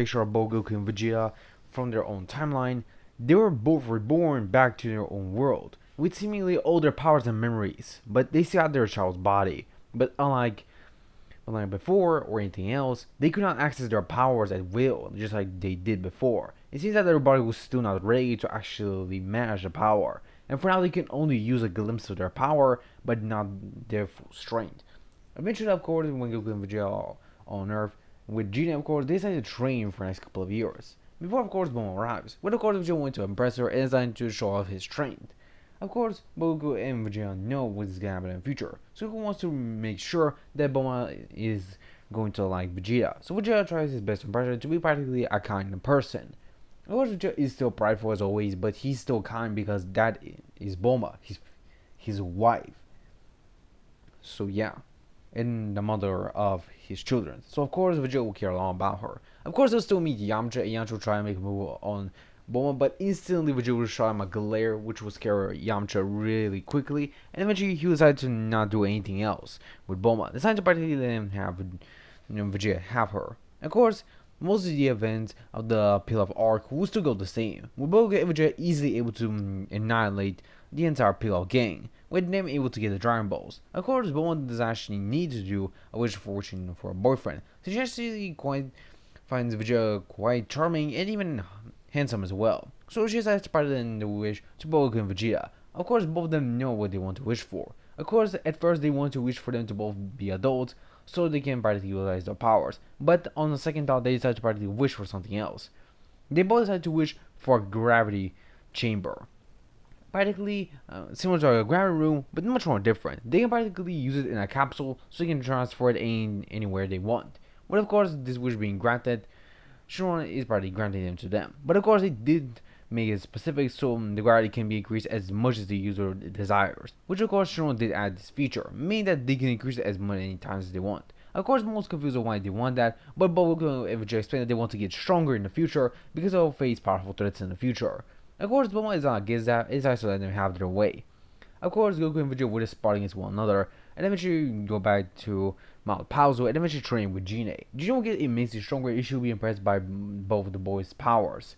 generation of both Goku and Vegeta from their own timeline, they were both reborn back to their own world, with seemingly all their powers and memories, but they still had their child's body. But unlike before or anything else, they could not access their powers at will, just like they did before. It seems that their body was still not ready to actually manage the power, and for now they can only use a glimpse of their power, but not their full strength. Eventually, of course, when Goku and Vegeta are on Earth, with Gina, of course, they decided to train for the next couple of years. Before, of course, Bulma arrives, but of course, Vegeta wanted to impress her and decided to show off his strength. Of course, Goku and Vegeta know what is going to happen in the future, so Goku wants to make sure that Bulma is going to like Vegeta. So Vegeta tries his best to impress her to be practically a kind person. Of course, Vegeta is still prideful as always, but he's still kind because that is Bulma, his wife. So yeah, and the mother of his children. So of course Vegeta will care a lot about her. Of course he'll still meet Yamcha, and Yamcha will try and make a move on Bulma, but instantly Vegeta will shot him a glare, which will scare Yamcha really quickly, and eventually he decided to not do anything else with Bulma. Decided to practically let him have Vegeta have her. Of course, most of the events of the Pillar of Arc will still go the same, with Goku and Vegeta easily able to annihilate the entire Pillar gang, with them able to get the Dragon Balls. Of course, Bulma does actually need to do a wish for wishing for a boyfriend, so she actually finds Vegeta quite charming and even handsome as well. So she decides to pardon the wish to Goku and Vegeta. Of course, both of them know what they want to wish for. Of course, at first they want to wish for them to both be adults, so they can practically utilize their powers. But on the second thought, they decide to practically wish for something else. They both decide to wish for a gravity chamber. Practically similar to a gravity room, but much more different. They can practically use it in a capsule, so they can transfer it anywhere they want. But of course, this wish being granted, Shenron is probably granting them to them. But of course, they did make it specific so the gravity can be increased as much as the user desires. Which of course, Shenron did add this feature, meaning that they can increase it as many times as they want. Of course, most confused on why they want that, but Goku and Vegeta explain that they want to get stronger in the future because they'll face powerful threats in the future. Of course, Bulma is not against that, it's actually letting them have their way. Of course, Goku and Vegeta would spar against one another, and eventually go back to Mount Pauzo, and eventually train with Gina. Gina will get immensely stronger, and she will be impressed by both of the boys' powers.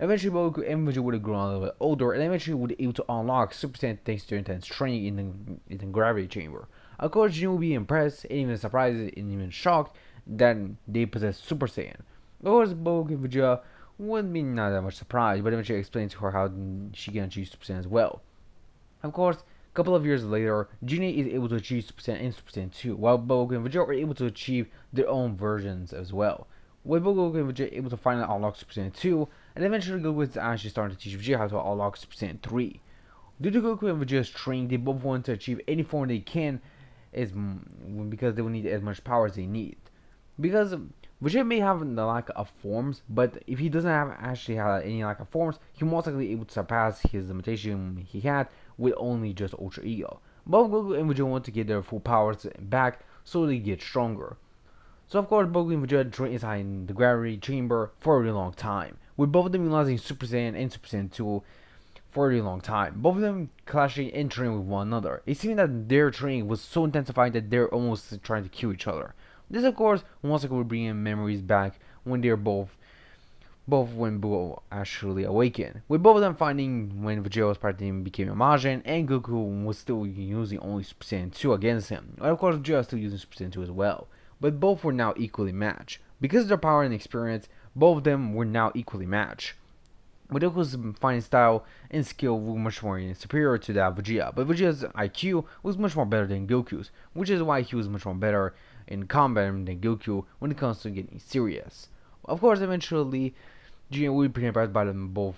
Eventually, Goku and Vegeta would have grown a little bit older, and eventually would be able to unlock Super Saiyan thanks to intense training in the gravity chamber. Of course, Gina will be impressed, and even surprised, and even shocked that they possess Super Saiyan. Of course, Goku and Vegeta wouldn't be not that much surprised, but eventually explain to her how she can achieve Super Saiyan as well. Of course, a couple of years later, Genie is able to achieve Super Saiyan and Super Saiyan 2, while Goku and Vegeta are able to achieve their own versions as well. With Goku and Vegeta able to finally unlock Super Saiyan 2, and eventually Goku is actually starting to teach Vegeta how to unlock Super Saiyan 3. Due to Goku and Vegeta's training, they both want to achieve any form they can because they will need as much power as they need. Because Vegeta may have the lack of forms, but if he doesn't actually have any lack of forms, he's most likely able to surpass his limitation he had with only just Ultra Ego. Both Goku and Vegeta want to get their full powers back so they get stronger. So of course, Goku and Vegeta train inside the gravity chamber for a really long time, with both of them utilizing Super Saiyan and Super Saiyan 2 for a really long time. Both of them clashing and training with one another. It seemed that their training was so intensified that they're almost trying to kill each other. This, of course, once again will bring in memories back when they're both when Buu actually awakened. With both of them finding when Vegeta was part of him became a Majin, and Goku was still using only Super Saiyan 2 against him. And of course, Vegeta was still using Super Saiyan 2 as well. But both were now equally matched. Because of their power and experience, both of them were now equally matched. But Goku's fighting style and skill were much more superior to that of Vegeta, but Vegeta's IQ was much more better than Goku's, which is why he was much more better in combat than Goku when it comes to getting serious. Of course, eventually, Gina will be pretty impressed by them both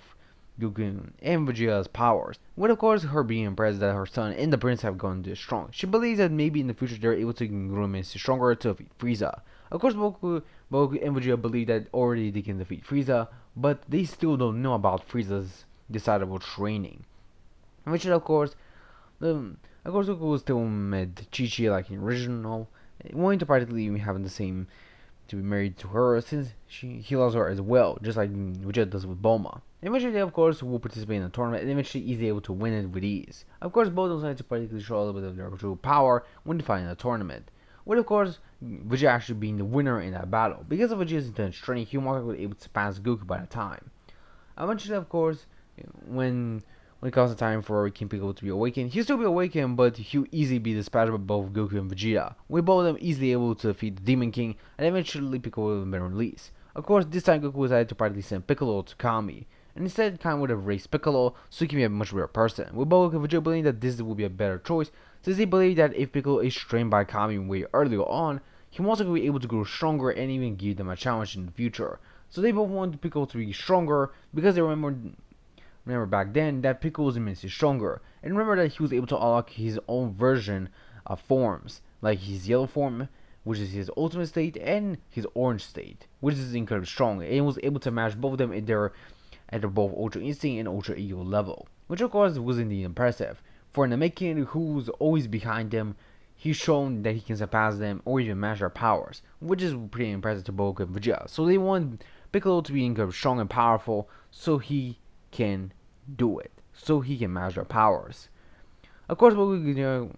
Goku and Vegeta's powers, with of course her being impressed that her son and the prince have gone this strong. She believes that maybe in the future they're able to grow immensely stronger to defeat Frieza. Of course, Goku and Vegeta believe that already they can defeat Frieza, but they still don't know about Frieza's decidable training. Which of course, Goku still met Chi-Chi like in original, wanting to practically having the same to be married to her since he loves her as well, just like Vegeta does with Bulma. Eventually, they of course will participate in the tournament and eventually is able to win it with ease. Of course, both decide to practically show a little bit of their true power when fighting the tournament. with of course Vegeta actually being the winner in that battle. Because of Vegeta's intense training, he was able to pass Goku by the time. Eventually, of course, when when it comes to time for King Piccolo to be awakened, he'll still be awakened, but he'll easily be dispatched by both Goku and Vegeta, with both of them easily able to defeat the Demon King, and eventually Piccolo would have been released. Of course, this time Goku decided to practically send Piccolo to Kami, and instead Kami would have raised Piccolo so he can be a much better person, with both Goku and Vegeta believing that this would be a better choice, since they believe that if Piccolo is trained by Kami way earlier on, he will also be able to grow stronger and even give them a challenge in the future. So they both want Piccolo to be stronger because they remember back then that Piccolo was immensely stronger. And remember that he was able to unlock his own version of forms, like his yellow form, which is his ultimate state, and his orange state, which is incredibly strong. And he was able to match both of them at their both Ultra Instinct and Ultra Ego level, which of course was indeed impressive. For Namekian, who was always behind them, he's shown that he can surpass them or even match their powers, which is pretty impressive to Goku and Vegeta. So they want Piccolo to be incredibly strong and powerful so he can do it, so he can match their powers. Of course, Goku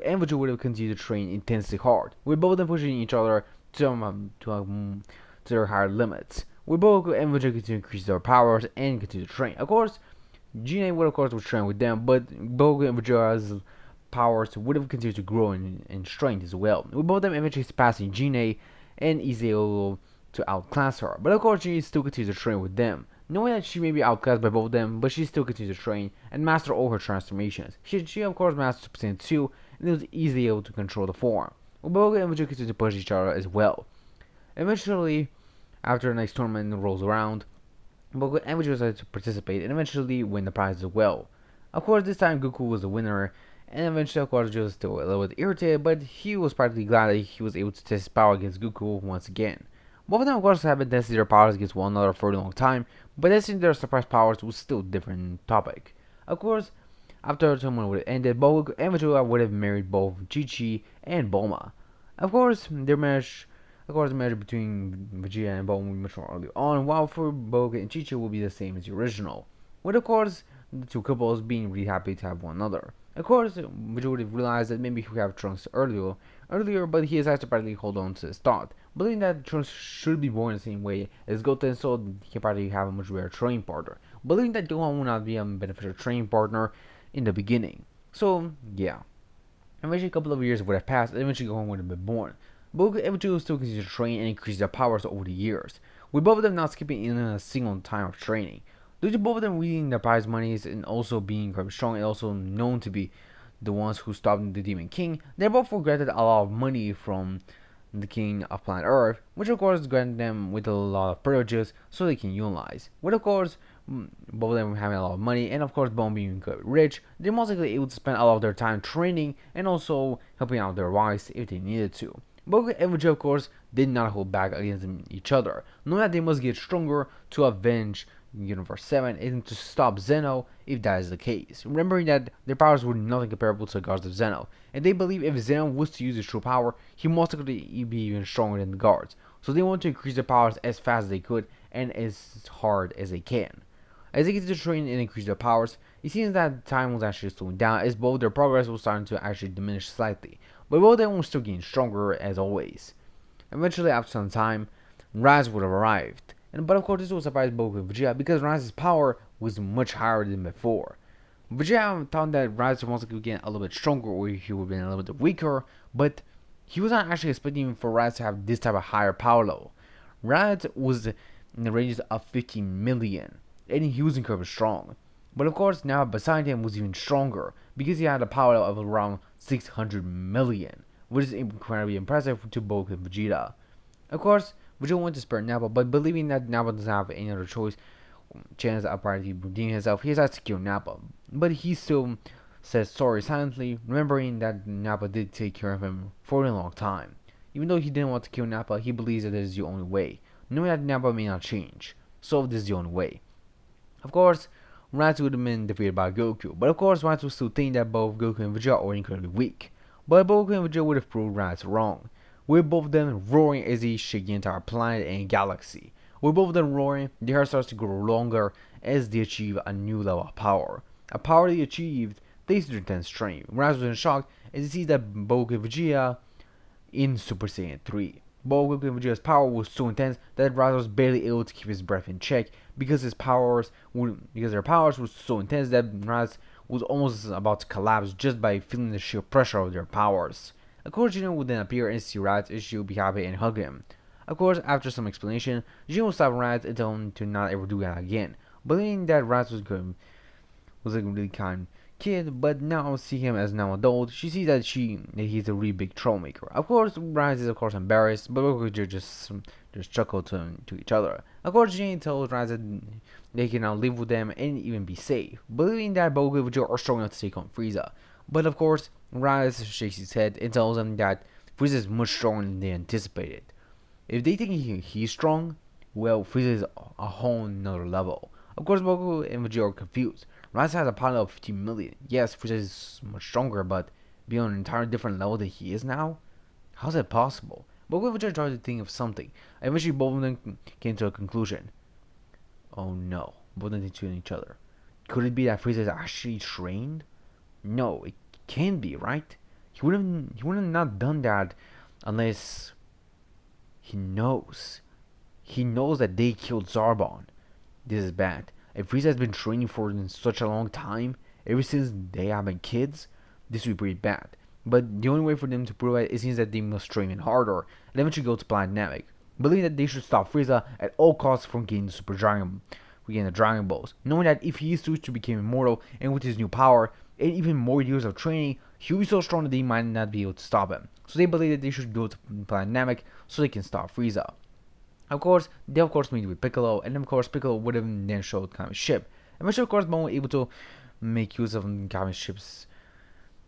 and Vegeta would have continued to train intensely hard, with both of them pushing each other to their higher limits. With Goku and Vegeta continue to increase their powers and continue to train. Of course, Gene would of course train with them, but Goku and Vegeta's powers would have continued to grow in strength as well, with both of them eventually surpassing Gene and easily able to outclass her. But of course, she still continues to train with them, knowing that she may be outclassed by both of them, but she still continues to train and master all her transformations. She of course mastered Super Saiyan 2 and was easily able to control the form. Goku and Vegeta continue to push each other as well. Eventually, after the next tournament rolls around, Goku and Vegeta decided to participate and eventually win the prize as well. Of course, this time Goku was the winner, and eventually, of course, Vegeta was still a little bit irritated, but he was practically glad that he was able to test his power against Goku once again. Both of them, of course, have been testing their powers against one another for a long time, but testing their surprise powers was still a different topic. Of course, after the tournament would have ended, Goku and Vegeta would have married both Chi-Chi and Bulma. Of course, the marriage between Vegeta and Bulma will be much more early on, while for Goku and Chi-Chi will be the same as the original. With, of course, the two couples being really happy to have one another. Of course, Vegeta would have realized that maybe he would have Trunks earlier, but he decided to practically hold on to his thought, believing that Trunks should be born the same way as Goten, so he can probably have a much better training partner, believing that Gohan would not be a beneficial training partner in the beginning. So, yeah. Eventually, a couple of years would have passed, and eventually Gohan would have been born. But eventually would still continue to train and increase their powers over the years, with both of them not skipping even a single time of training. Due to both of them winning their prize monies and also being very strong and also known to be the ones who stopped the Demon King, they both were granted a lot of money from the King of Planet Earth, which of course granted them with a lot of privileges so they can utilize. With of course both of them having a lot of money and of course both being rich, they're most likely able to spend a lot of their time training and also helping out their wives if they needed to. Goku and Vegeta, of course, did not hold back against each other, knowing that they must get stronger to avenge Universe 7 and to stop Zeno if that is the case. Remembering that their powers were nothing comparable to the gods of Zeno, and they believe if Zeno was to use his true power, he most likely be even stronger than the gods. So they want to increase their powers as fast as they could and as hard as they can. As they get to train and increase their powers, it seems that time was actually slowing down as both their progress was starting to actually diminish slightly, but both of them were still getting stronger as always. Eventually, after some time, Raz would have arrived. But of course, this will surprise Goku and Vegeta because Raz's power was much higher than before. Vegeta thought that Raz was going to get a little bit stronger or he would have been a little bit weaker, but he was not actually expecting for Raz to have this type of higher power level. Raz was in the ranges of 15 million, and he was incredibly strong. But of course, now beside him was even stronger because he had a power level of around 600 million, which is incredibly impressive to Goku and Vegeta. Of course, Vegeta wanted to spare Nappa, but believing that Nappa doesn't have any other chance of apparently redeeming himself, he decides to kill Nappa. But he still says sorry silently, remembering that Nappa did take care of him for a long time. Even though he didn't want to kill Nappa, he believes that this is the only way, knowing that Nappa may not change. So this is the only way. Of course, Raditz would have been defeated by Goku, but of course Raditz would still think that both Goku and Vegeta are incredibly weak. But Goku and Vegeta would have proved Raditz wrong, with both of them roaring as they shake the entire planet and galaxy. With both of them roaring, their hair starts to grow longer as they achieve a new level of power. A power they achieved thanks to their intense training. Raditz was in shock as he sees that Goku and Vegeta in Super Saiyan 3. But Goku and Vegeta's power was so intense that Raditz was barely able to keep his breath in check because their powers were so intense that Raditz was almost about to collapse just by feeling the sheer pressure of their powers. Of course, Gino would then appear and see Raditz, and she would be happy and hug him. Of course, after some explanation, Gino would stop Raditz and tell him to not ever do that again, believing that Raditz was a really kind kid, but now see him as now adult, she sees that he's a really big troublemaker. Of course, Rise is of course embarrassed, but Goku just chuckle to each other. Of course, Jane tells Rise that they can now live with them and even be safe, believing that Goku and Vegeta are strong enough to take on Frieza. But of course, Rise shakes his head and tells them that Frieza is much stronger than they anticipated. If they think he's strong, well, Frieza is a whole nother level. Of course, Goku and Vegeta are confused. Rise has a pilot of 15 million. Yes, Frieza is much stronger, but be on an entirely different level than he is now? How's that possible? Goku and Vegeta tried to think of something. Eventually, both of them came to a conclusion. Oh no, both of them think to each other. Could it be that Frieza is actually trained? No, it can't be, right? He wouldn't not done that unless he knows. He knows that they killed Zarbon. This is bad. If Frieza has been training for such a long time, ever since they have been kids, this would be pretty bad. But the only way for them to prove it is that they must train harder and eventually go to Planet Namek, believing that they should stop Frieza at all costs from getting the Dragon Balls, knowing that if he is to become immortal and with his new power and even more years of training, he'll be so strong that they might not be able to stop him. So they believe that they should go to Planet Namek so they can stop Frieza. Of course, they meet with Piccolo, and of course Piccolo would have then showed Kami's ship. Eventually, of course, Bulma was able to make use of Kami's ship's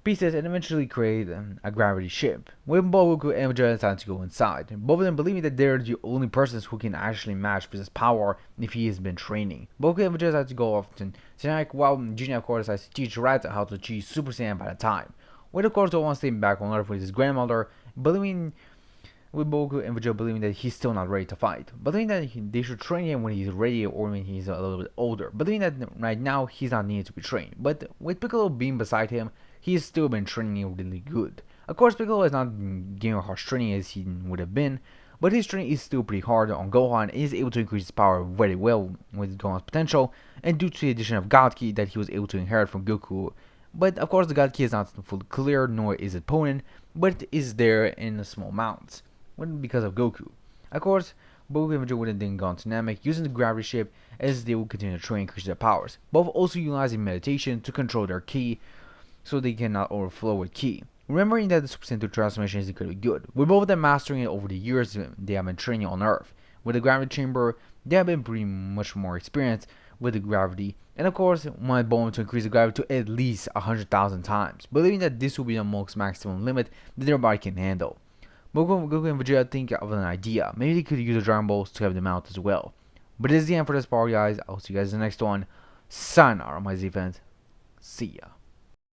pieces and eventually create a gravity ship. When Goku and Vegeta decided to go inside, both of them believing that they're the only persons who can actually match Frieza's power if he has been training. Goku and Vegeta decided to go off to Tonight, while Gina of course decides to teach Raditz how to achieve Super Saiyan by the time. When of course don't want to stay back on Earth with his grandmother, believing with Goku and Vegeta believing that he's still not ready to fight, believing that they should train him when he's ready or when he's a little bit older, believing that right now he's not needed to be trained. But with Piccolo being beside him, he's still been training really good. Of course, Piccolo is not getting a harsh training as he would have been, but his training is still pretty hard on Gohan and is able to increase his power very well with Gohan's potential, and due to the addition of God Ki that he was able to inherit from Goku. But of course, the God Ki is not fully clear, nor is it potent, but it is there in small amounts because of Goku. Of course, Goku and Vegeta would have then gone to Namek using the gravity ship as they will continue to train and increase their powers, both also utilizing meditation to control their ki so they cannot overflow with ki. Remembering that the Super Saiyan 2 transformation is incredibly good, with both of them mastering it over the years they have been training on Earth. With the gravity chamber, they have been pretty much more experienced with the gravity, and of course wanted Bulma to increase the gravity to at least 100,000 times, believing that this will be the most maximum limit that their body can handle. Goku and Vegeta think of an idea. Maybe they could use the Dragon Balls to help them out as well. But this is the end for this part, guys. I'll see you guys in the next one. Sayonara, my Z fans. See ya.